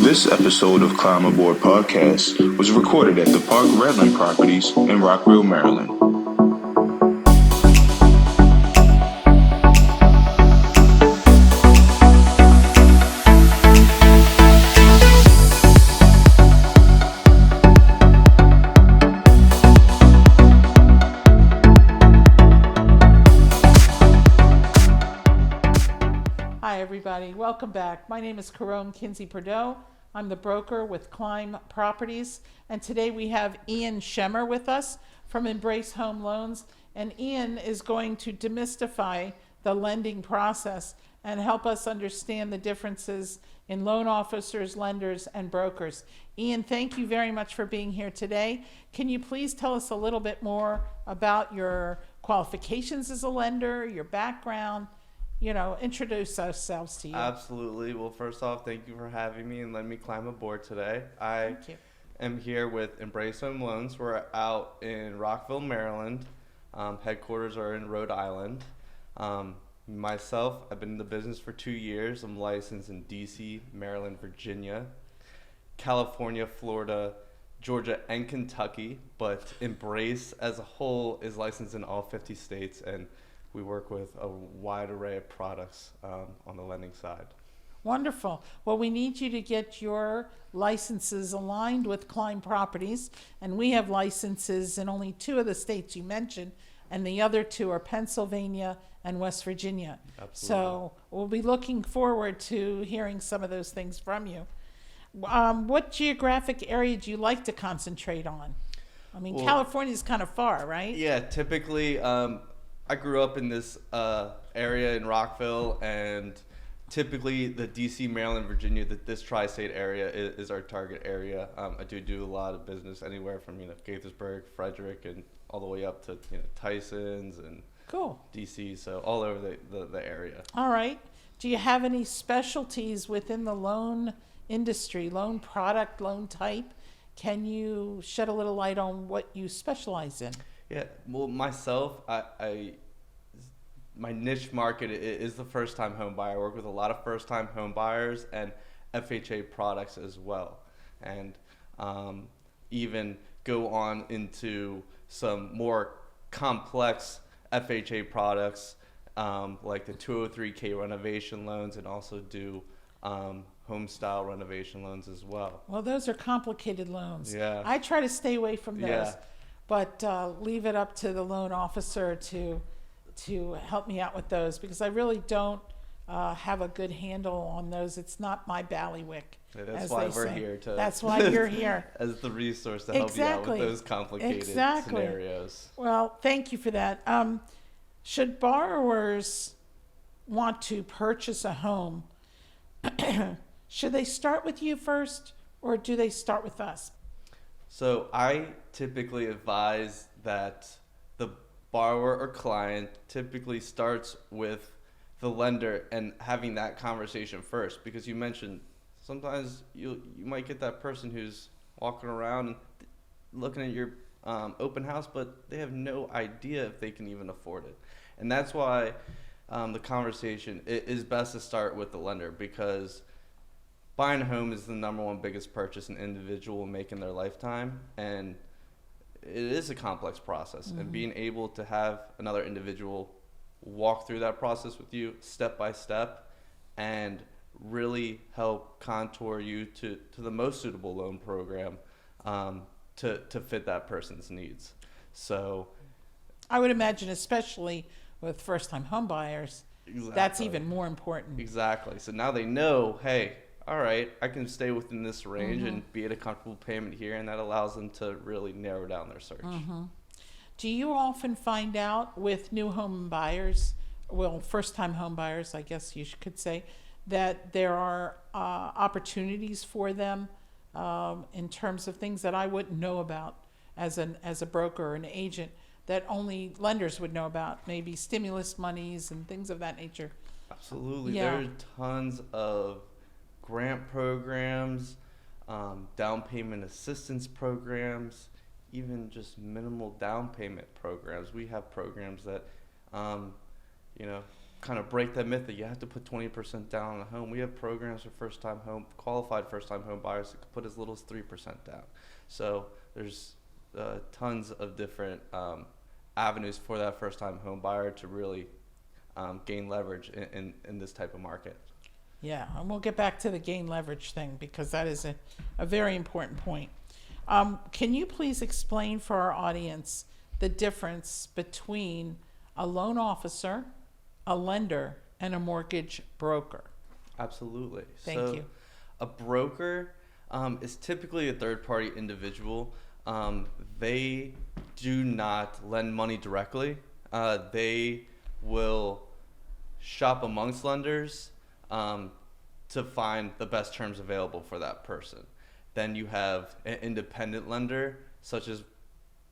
This episode of Climb Aboard Podcast was recorded at the Park Redland Properties in Rockville, Maryland. Hi everybody, welcome back. My name is Caron Kinsey Prideaux. I'm the broker with Climb Properties, and today we have Ian Shemer with us from Embrace Home Loans, and Ian is going to demystify the lending process and help us understand the differences in loan officers, lenders, and brokers. Ian, thank you very much for being here today. Can you please tell us a little bit more about your qualifications as a lender, your background? Introduce ourselves to you. Absolutely. Well, first off, thank you for having me and letting me climb aboard today. I am here with Embrace Home Loans. We're out in Rockville, Maryland. Headquarters are in Rhode Island. Myself, I've been in the business for 2 years. I'm licensed in DC, Maryland, Virginia, California, Florida, Georgia, and Kentucky. But Embrace as a whole is licensed in all 50 states, and we work with a wide array of products on the lending side. Wonderful. Well, we need you to get your licenses aligned with Climb Properties, and we have licenses in only 2 of the states you mentioned, and the other 2 are Pennsylvania and West Virginia. Absolutely. So we'll be looking forward to hearing some of those things from you. What geographic area do you like to concentrate on? I mean, California is kind of far, right? Yeah, typically I grew up in this area in Rockville, and typically the DC, Maryland, Virginia, this tri-state area is our target area. I do a lot of business anywhere from Gaithersburg, Frederick, and all the way up to Tysons and Cool. DC, so all over the area. All right. Do you have any specialties within the loan industry, loan product, loan type? Can you shed a little light on what you specialize in? Yeah, well, myself, my niche market is the first-time home buyer. I work with a lot of first-time home buyers and FHA products as well, and even go on into some more complex FHA products like the 203K renovation loans, and also do home-style renovation loans as well. Well, those are complicated loans. Yeah. I try to stay away from those. Yeah. But leave it up to the loan officer to help me out with those, because I really don't have a good handle on those. It's not my bailiwick. Yeah, that's why we're here to. That's why you're here. As the resource to help you out with those complicated scenarios. Well, thank you for that. Should borrowers want to purchase a home, should they start with you first, or do they start with us? So I typically advise that the borrower or client typically starts with the lender and having that conversation first, because you mentioned sometimes you might get that person who's walking around and looking at your open house, but they have no idea if they can even afford it. And that's why the conversation is best to start with the lender, because buying a home is the #1 biggest purchase an individual will make in their lifetime, and it is a complex process. Mm-hmm. And being able to have another individual walk through that process with you step by step and really help contour you to the most suitable loan program to fit that person's needs. So I would imagine, especially with first-time home buyers, that's even more important. Exactly. So now they know, hey, all right, I can stay within this range and be at a comfortable payment here, and that allows them to really narrow down their search. Do you often find out with new home buyers, well, first-time home buyers, I guess you could say, that there are opportunities for them in terms of things that I wouldn't know about as a broker or an agent, that only lenders would know about, maybe stimulus monies and things of that nature? Absolutely. Yeah. There are tons of grant programs, down payment assistance programs, even just minimal down payment programs. We have programs that kind of break that myth that you have to put 20% down on a home. We have programs for qualified first-time home buyers that can put as little as 3% down. So there's tons of different avenues for that first-time home buyer to really gain leverage in this type of market. Yeah, and we'll get back to the gain leverage thing because that is a very important point. Can you please explain for our audience the difference between a loan officer, a lender, and a mortgage broker? Absolutely. Thank you. A broker is typically a third-party individual. They do not lend money directly. They will shop amongst lenders to find the best terms available for that person. Then you have an independent lender, such as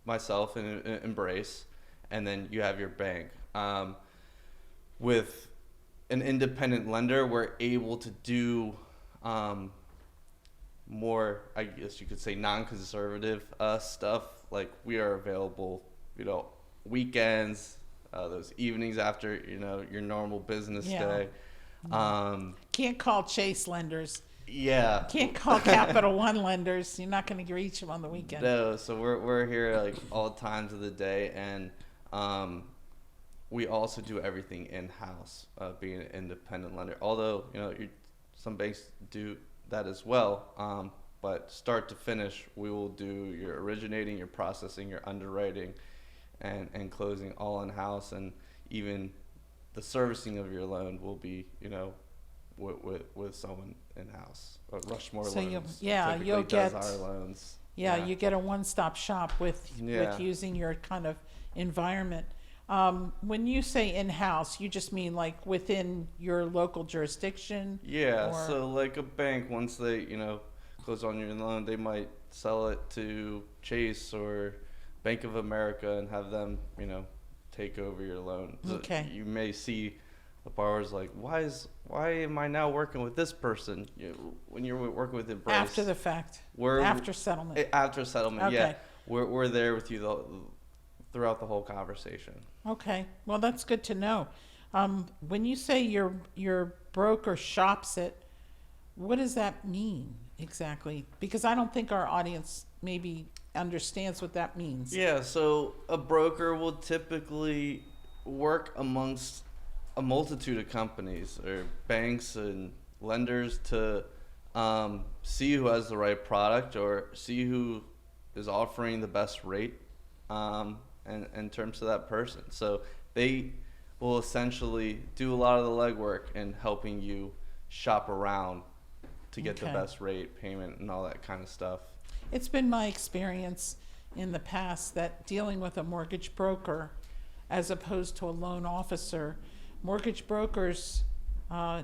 myself and Embrace, and then you have your bank. With an independent lender, we're able to do more, I guess you could say, non-conservative stuff. Like we are available, weekends, those evenings after, your normal business day. Can't call Chase lenders. Yeah. Can't call Capital One lenders. You're not going to reach them on the weekend. No, so we're here like all times of the day, and we also do everything in-house, being an independent lender. Although, some banks do that as well, but start to finish, we will do your originating, your processing, your underwriting, and closing all in-house, and even the servicing of your loan will be, with someone in-house. Rushmore So Loans you'll does get our loans. Yeah, you get a one-stop shop with using your kind of environment. When you say in-house, you just mean like within your local jurisdiction? Yeah, so like a bank, once they, close on your loan, they might sell it to Chase or Bank of America and have them, take over your loan. Okay. So you may see the borrower's like, why am I now working with this person? When you're working with Embrace. After the fact. After settlement. After settlement, okay. Yeah. We're there with you throughout the whole conversation. Okay. Well, that's good to know. When you say your broker shops it, what does that mean exactly? Because I don't think our audience maybe understands what that means. Yeah, so a broker will typically work amongst a multitude of companies or banks and lenders to see who has the right product or see who is offering the best rate and in terms of that person. So they will essentially do a lot of the legwork in helping you shop around to get the best rate, payment, and all that kind of stuff. It's been my experience in the past that dealing with a mortgage broker as opposed to a loan officer, mortgage brokers,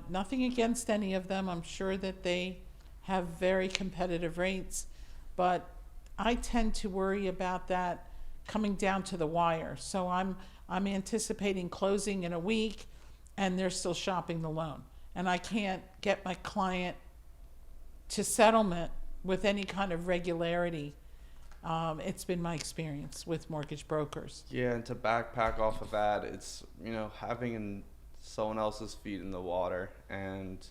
nothing against any of them. I'm sure that they have very competitive rates, but I tend to worry about that coming down to the wire. So I'm anticipating closing in a week and they're still shopping the loan. And I can't get my client to settlement with any kind of regularity. It's been my experience with mortgage brokers. Yeah, and to backpack off of that, it's, having someone else's feet in the water. And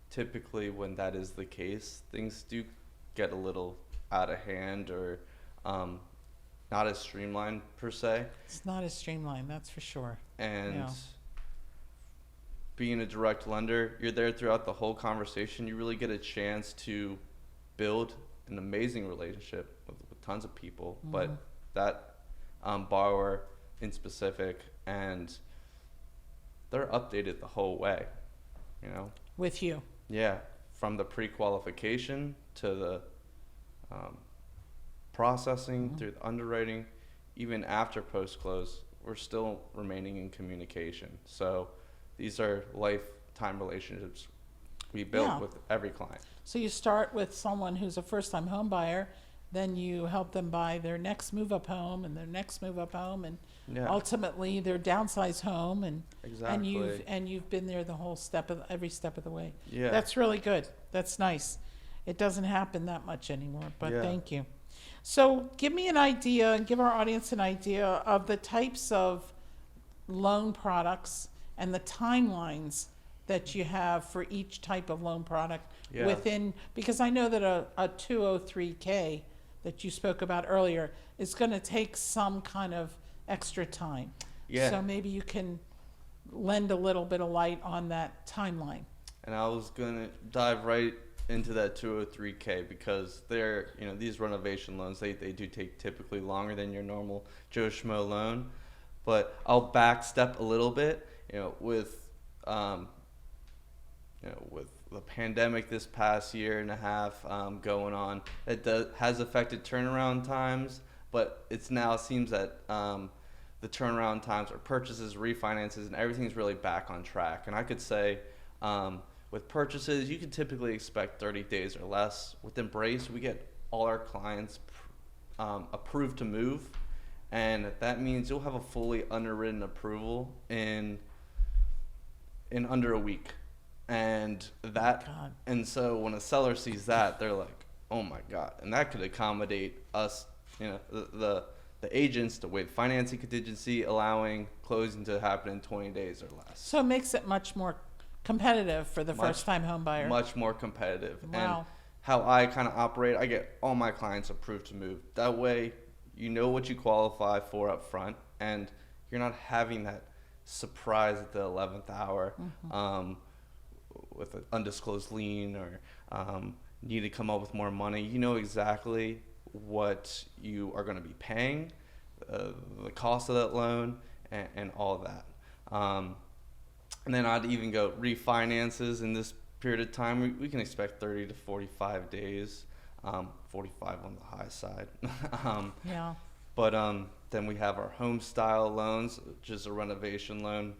typically when that is the case, things do get a little out of hand or not as streamlined per se. It's not as streamlined, that's for sure. And being a direct lender, you're there throughout the whole conversation. You really get a chance to build an amazing relationship with tons of people, but that borrower in specific, and they're updated the whole way, With you. Yeah, from the pre-qualification to the processing through the underwriting, even after post-close, we're still remaining in communication. So these are lifetime relationships we build with every client. So you start with someone who's a first-time home buyer, then you help them buy their next move-up home and their next move-up home, and ultimately their downsize home, and you've been there the whole every step of the way. Yeah, that's really good. That's nice. It doesn't happen that much anymore, but thank you. So give me an idea, and give our audience an idea of the types of loan products and the timelines that you have for each type of loan product Yeah. within, because I know that a 203K that you spoke about earlier is going to take some kind of extra time. Yeah. So maybe you can lend a little bit of light on that timeline. And I was gonna dive right into that 203K because they're, these renovation loans, they do take typically longer than your normal Joe Schmo loan. But I'll backstep a little bit, with with the pandemic this past year and a half going on, has affected turnaround times, but it's now seems that the turnaround times or purchases, refinances, and everything's really back on track. And I could say with purchases, you can typically expect 30 days or less. With Embrace, we get all our clients approved to move, and that means you'll have a fully underwritten approval in under a week. And so when a seller sees that, they're like, oh my God. And that could accommodate us, the agents to waive financing contingency, allowing closing to happen in 20 days or less. So it makes it much more competitive for the first-time home buyer. Much more competitive. Wow. And how I kind of operate, I get all my clients approved to move. That way, you know what you qualify for up front, and you're not having that surprise at the 11th hour with an undisclosed lien or need to come up with more money. You know exactly what you are going to be paying, the cost of that loan, and all of that. And then I'd even go refinances in this period of time. We can expect 30 to 45 days, 45 on the high side. Yeah. But then we have our home style loans, which is a renovation loan.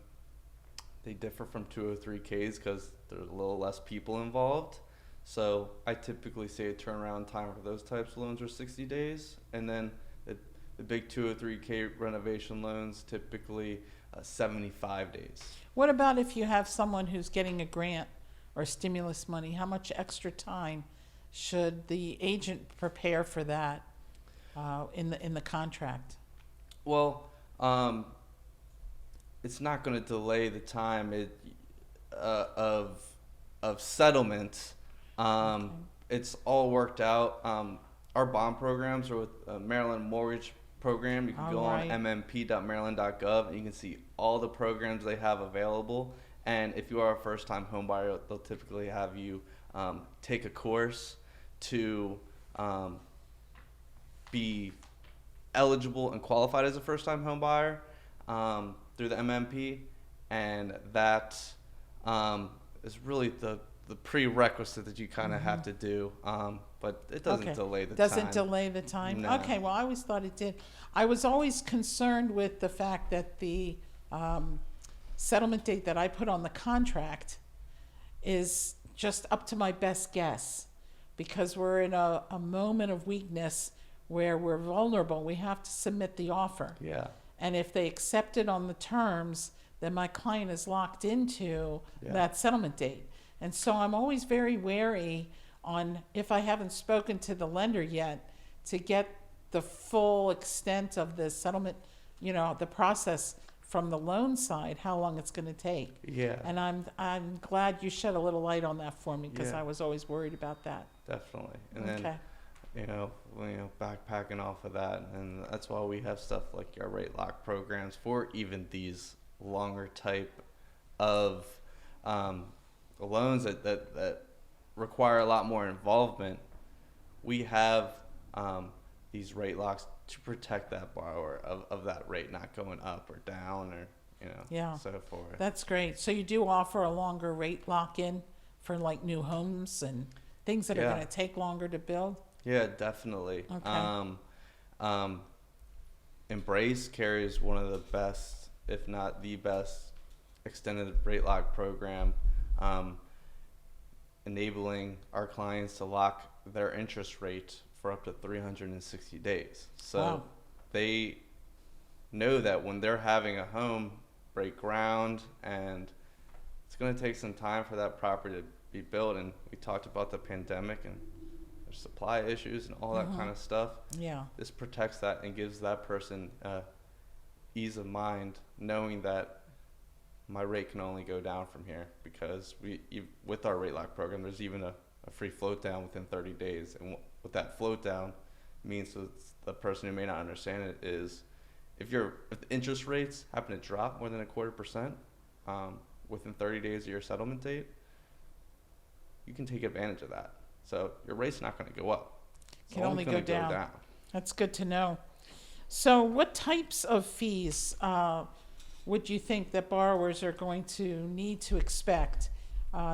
They differ from 203Ks because there's a little less people involved. So I typically say a turnaround time for those types of loans are 60 days. And then the big 203K renovation loans, typically 75 days. What about if you have someone who's getting a grant or stimulus money? How much extra time should the agent prepare for that in the contract? Well, it's not going to delay the time of settlement. Okay. It's all worked out. Our bond programs are with Maryland Mortgage Program. You can go on mmp.maryland.gov and you can see all the programs they have available. And if you are a first-time home buyer, they'll typically have you take a course to be eligible and qualified as a first-time home buyer through the MMP, and that is really the prerequisite that you kind of have to do, but it doesn't delay the time. Doesn't delay the time? No. Okay, well, I always thought it did. I was always concerned with the fact that the settlement date that I put on the contract is just up to my best guess, because we're in a moment of weakness where we're vulnerable. We have to submit the offer. Yeah. And if they accept it on the terms, then my client is locked into that settlement date. And so I'm always very wary on, if I haven't spoken to the lender yet, to get the full extent of the settlement, the process from the loan side, how long it's going to take. Yeah. And I'm glad you shed a little light on that for me, because Yeah. I was always worried about that. Definitely. And Okay. then, backpacking off of that, and that's why we have stuff like our rate lock programs for even these longer type of loans that require a lot more involvement. We have these rate locks to protect that borrower of that rate not going up or down or so forth. That's great. So you do offer a longer rate lock-in for like new homes and things that are going to take longer to build? Yeah, definitely. Okay. Embrace carries one of the best, if not the best, extended rate lock program, enabling our clients to lock their interest rate for up to 360 days. So they know that when they're having a home break ground, and it's going to take some time for that property to be built, and we talked about the pandemic and there's supply issues and all that kind of stuff. Yeah. This protects that and gives that person ease of mind knowing that my rate can only go down from here, because with our rate lock program, there's even a free float down within 30 days. And what that float down means to the person who may not understand it is, if the interest rates happen to drop more than 0.25% within 30 days of your settlement date, you can take advantage of that. So your rate's not going to go up. It can only go down. That's good to know. So what types of fees would you think that borrowers are going to need to expect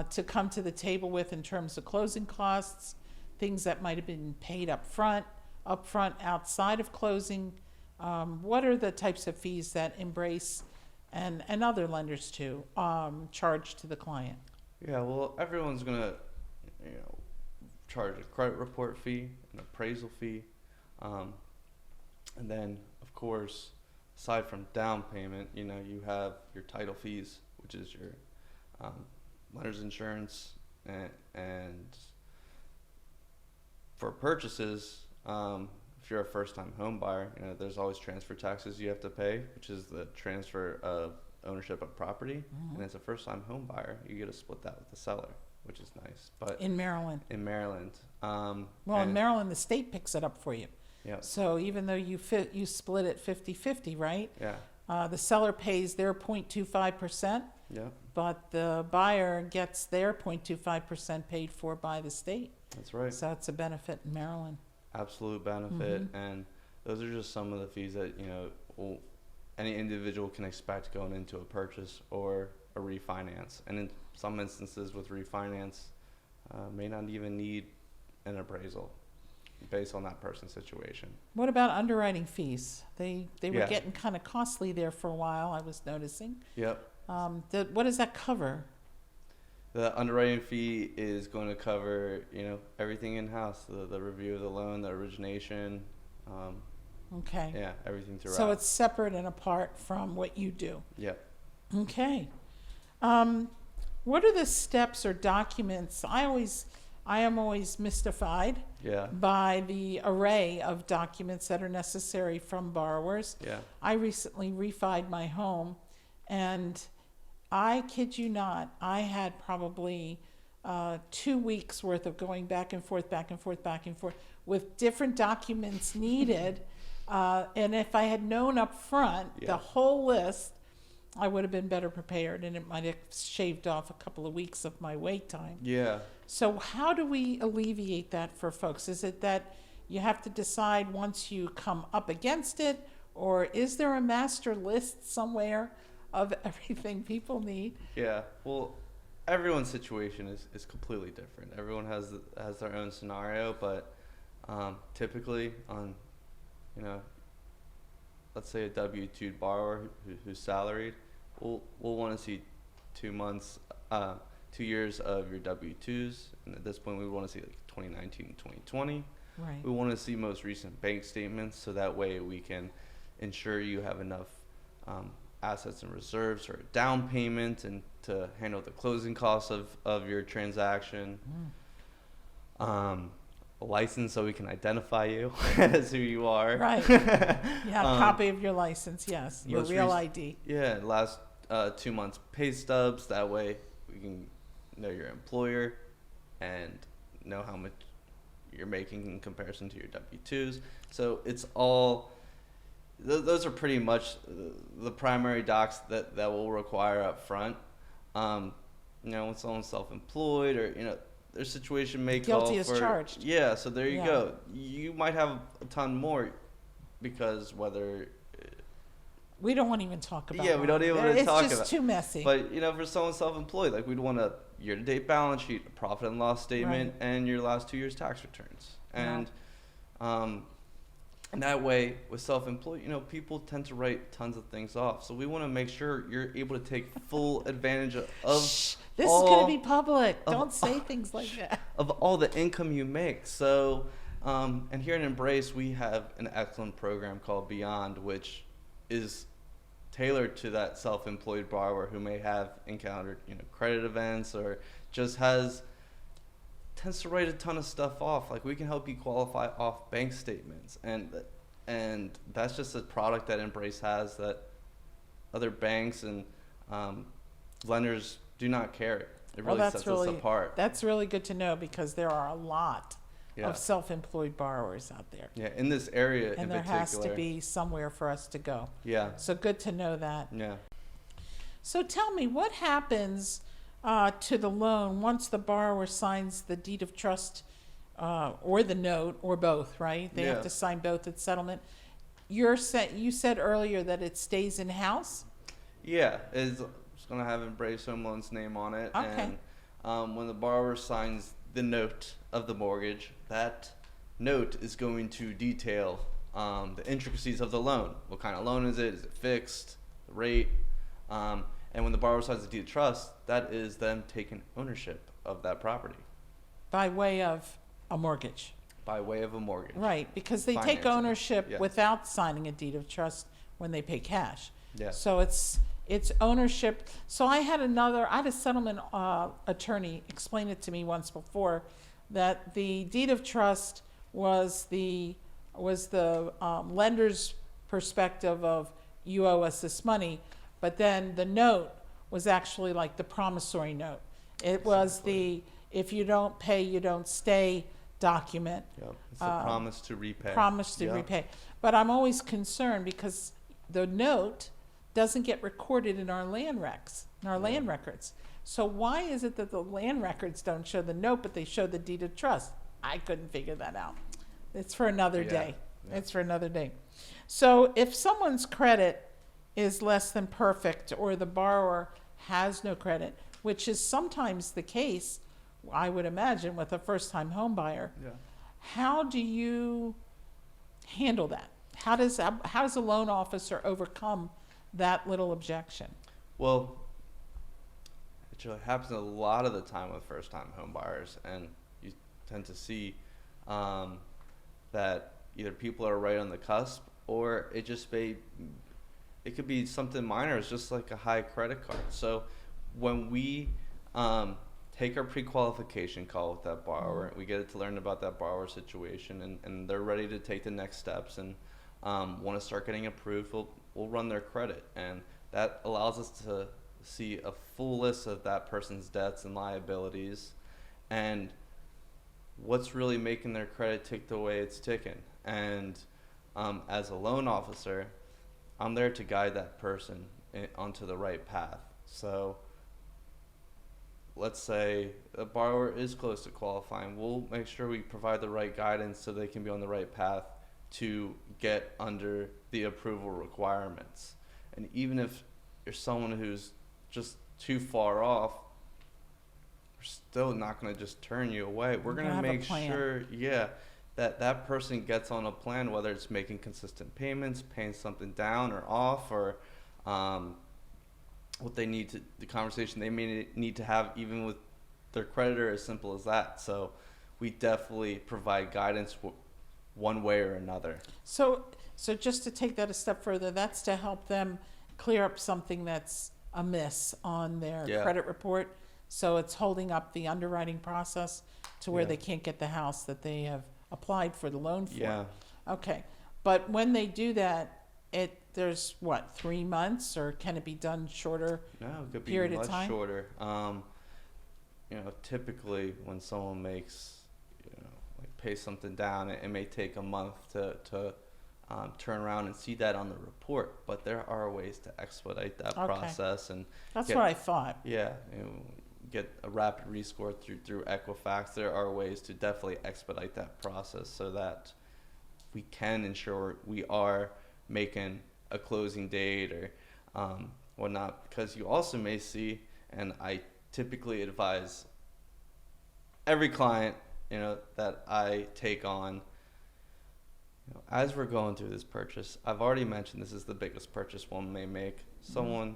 to come to the table with in terms of closing costs, things that might have been paid up front, outside of closing? What are the types of fees that Embrace and other lenders too charge to the client? Yeah, well, everyone's going to charge a credit report fee, an appraisal fee, and then, of course, aside from down payment, you have your title fees, which is your lender's insurance, and for purchases, if you're a first-time home buyer, there's always transfer taxes you have to pay, which is the transfer of ownership of property. Mm-hmm. And as a first-time home buyer, you get to split that with the seller, which is nice. But In Maryland. in Maryland, In Maryland, the state picks it up for you. yeah, So even though you split it 50-50, right? yeah, The seller pays their 0.25%, yeah, but the buyer gets their 0.25% paid for by the state. that's right. So it's a benefit in Maryland. Absolute benefit, and those are just some of the fees that any individual can expect going into a purchase or a refinance. And in some instances with refinance, may not even need an appraisal based on that person's situation. What about underwriting fees? They were Yeah. getting kind of costly there for a while, I was noticing. Yep. What does that cover? The underwriting fee is going to cover, everything in-house, the review of the loan, the origination, Okay. yeah, everything throughout. So it's separate and apart from what you do. Yep. Okay. What are the steps or documents? I am always mystified Yeah. by the array of documents that are necessary from borrowers. Yeah. I recently refied my home, and I kid you not, I had probably 2 weeks worth of going back and forth with different documents needed. And if I had known up front Yeah. the whole list, I would have been better prepared, and it might have shaved off a couple of weeks of my wait time. Yeah. So how do we alleviate that for folks? Is it that you have to decide once you come up against it, or is there a master list somewhere of everything people need? Yeah. Well, everyone's situation is completely different. Everyone has their own scenario, but typically on, let's say a W-2 borrower who's salaried, we'll want to see 2 months, 2 years of your W-2s, and at this point we want to see like 2019 and 2020. Right. We want to see most recent bank statements, so that way we can ensure you have enough assets and reserves or a down payment and to handle the closing costs of your transaction. A license so we can identify you as who you are. Right. Yeah, a copy of your license, yes, your real ID. Yeah, last 2 months pay stubs. That way we can know your employer and know how much you're making in comparison to your W-2s. So it's all, those are pretty much the primary docs that we'll require up front. When someone's self-employed or, their situation may call for... Guilty as charged. Yeah, so there you Yeah. go. You might have a ton more because whether... We don't want to even talk about Yeah, we don't even want to It's talk about just too messy. But, for someone self-employed, like we'd want a year-to-date balance sheet, a profit and loss statement, Right. and your last 2 years' tax returns. Yeah. And that way, with self-employed, people tend to write tons of things off. So we want to make sure you're able to take full advantage of Shh, this is going to be public. Don't say things like that. of all the income you make. So, and here in Embrace, we have an excellent program called Beyond, which is tailored to that self-employed borrower who may have encountered, credit events or just tends to write a ton of stuff off. Like we can help you qualify off bank statements, and that's just a product that Embrace has that other banks and lenders do not care. It Well, really sets us apart. that's really good to know, because there are a lot Yeah. of self-employed borrowers out there. Yeah, in this area And in there particular. has to be somewhere for us to go. Yeah. So good to know that. Yeah. So tell me, what happens to the loan once the borrower signs the deed of trust or the note, or both, right? They Yeah. have to sign both at settlement. You said earlier that it stays in-house? Yeah, it's going to have Embrace Home Loans' name on it. Okay. And when the borrower signs the note of the mortgage, that note is going to detail the intricacies of the loan. What kind of loan is it? Is it fixed? The rate? And when the borrower signs the deed of trust, that is them taking ownership of that property By way of a mortgage. by way of a mortgage. Right, because they take Financing, ownership yes. without signing a deed of trust when they pay cash. Yeah. So it's ownership. So I had a settlement attorney explain it to me once before, that the deed of trust was the lender's perspective of, you owe us this money, but then the note was actually like the promissory note. It was the, if you don't pay, you don't stay document. Yep. It's a promise to repay. Promise to Yep. repay. But I'm always concerned, because the note doesn't get recorded in our land records. So why is it that the land records don't show the note, but they show the deed of trust? I couldn't figure that out. It's for another Yeah. day. Yeah. It's for another day. So if someone's credit is less than perfect, or the borrower has no credit, which is sometimes the case, I would imagine, with a first-time home buyer, Yeah. how do you handle that? How does a loan officer overcome that little objection? Well, it really happens a lot of the time with first-time home buyers, and you tend to see that either people are right on the cusp, or it could be something minor. It's just like a high credit card. So when we take our pre-qualification call with that borrower, we get to learn about that borrower situation, and they're ready to take the next steps and want to start getting approved, we'll run their credit, and that allows us to see a full list of that person's debts and liabilities, and what's really making their credit tick the way it's ticking. And as a loan officer, I'm there to guide that person onto the right path. So let's say a borrower is close to qualifying, we'll make sure we provide the right guidance so they can be on the right path to get under the approval requirements. And even if you're someone who's just too far off, we're still not going to just turn you away. We're going to make sure, that person gets on a plan, whether it's making consistent payments, paying something down or off, or what they need to, the conversation they may need to have even with their creditor, as simple as that. So we definitely provide guidance one way or another. So just to take that a step further, that's to help them clear up something that's amiss on their credit report. So it's holding up the underwriting process to where they can't get the house that they have applied for the loan for. Yeah. Okay. But when they do that, there's what, 3 months, or can it be done shorter? No, it could be period of much time? shorter. Typically when someone makes, like pay something down, it may take a month to turn around and see that on the report. But there are ways to expedite that process, and That's what I thought. Yeah, get a rapid rescore through Equifax. There are ways to definitely expedite that process so that we can ensure we are making a closing date or whatnot. Because you also may see, and I typically advise every client that I take on, as we're going through this purchase, I've already mentioned this is the biggest purchase one may make. Someone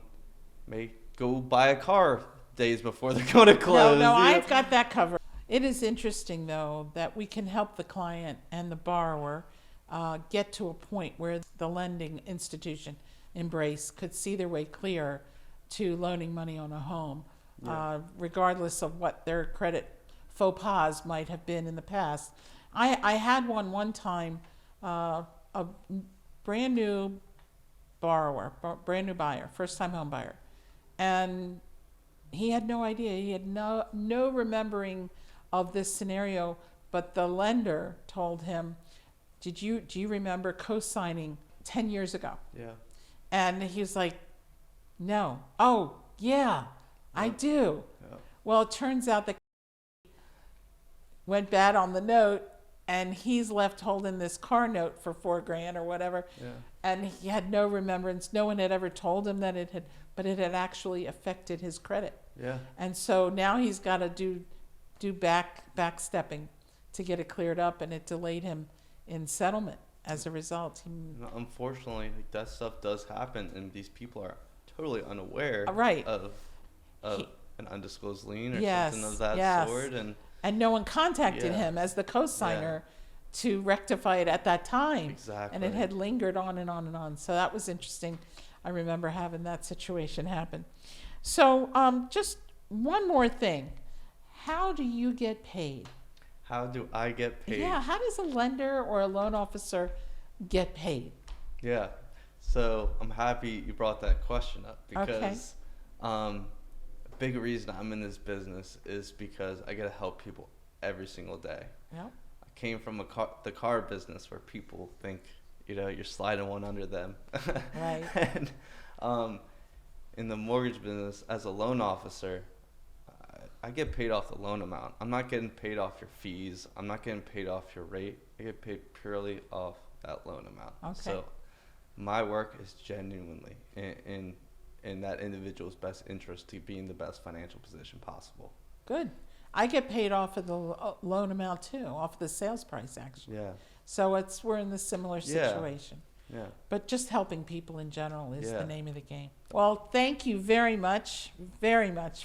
may go buy a car days before they're going to close. No, I've got that covered. It is interesting, though, that we can help the client and the borrower get to a point where the lending institution, Embrace, could see their way clear to loaning money on a home, regardless of what their credit faux pas might have been in the past. I had one time, a brand new borrower, brand new buyer, first time home buyer. And he had no idea. He had no remembering of this scenario, but the lender told him, do you remember co-signing 10 years ago? Yeah. And he was like, no. Oh, yeah, I do. Yeah. Well, it turns out that went bad on the note, and he's left holding this car note for $4,000 or whatever. Yeah. And he had no remembrance. No one had ever told him that but it had actually affected his credit. Yeah. And so now he's got to do backstepping to get it cleared up, and it delayed him in settlement as a result. Unfortunately, like, that stuff does happen, and these people are totally unaware Right. of an undisclosed lien or Yes, something of that yes. sort. And no one contacted Yeah. him as the co-signer to rectify it at that time. Exactly. And it had lingered on and on and on. So that was interesting. I remember having that situation happen. So just one more thing. How do you get paid? How do I get paid? Yeah, how does a lender or a loan officer get paid? Yeah. So I'm happy you brought that question up, because a big reason I'm in this business is because I get to help people every single day. Yep. I came from the car business, where people think, you're sliding one under them. Right. And in the mortgage business, as a loan officer, I get paid off the loan amount. I'm not getting paid off your fees. I'm not getting paid off your rate. I get paid purely off that loan amount. Okay. So my work is genuinely in that individual's best interest to be in the best financial position possible. Good. I get paid off of the loan amount too, off of the sales price actually. Yeah. So we're in the similar situation. Yeah. But just helping people in general is Yeah. the name of the game. Well, thank you very much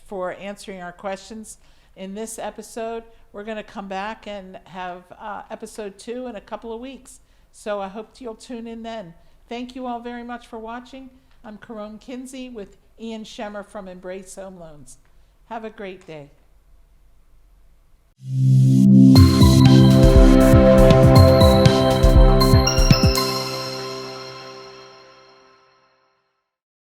for answering our questions in this episode. We're going to come back and have episode 2 in a couple of weeks. So I hope you'll tune in then. Thank you all very much for watching. I'm Caron Kinsey with Ian Shemer from Embrace Home Loans. Have a great day.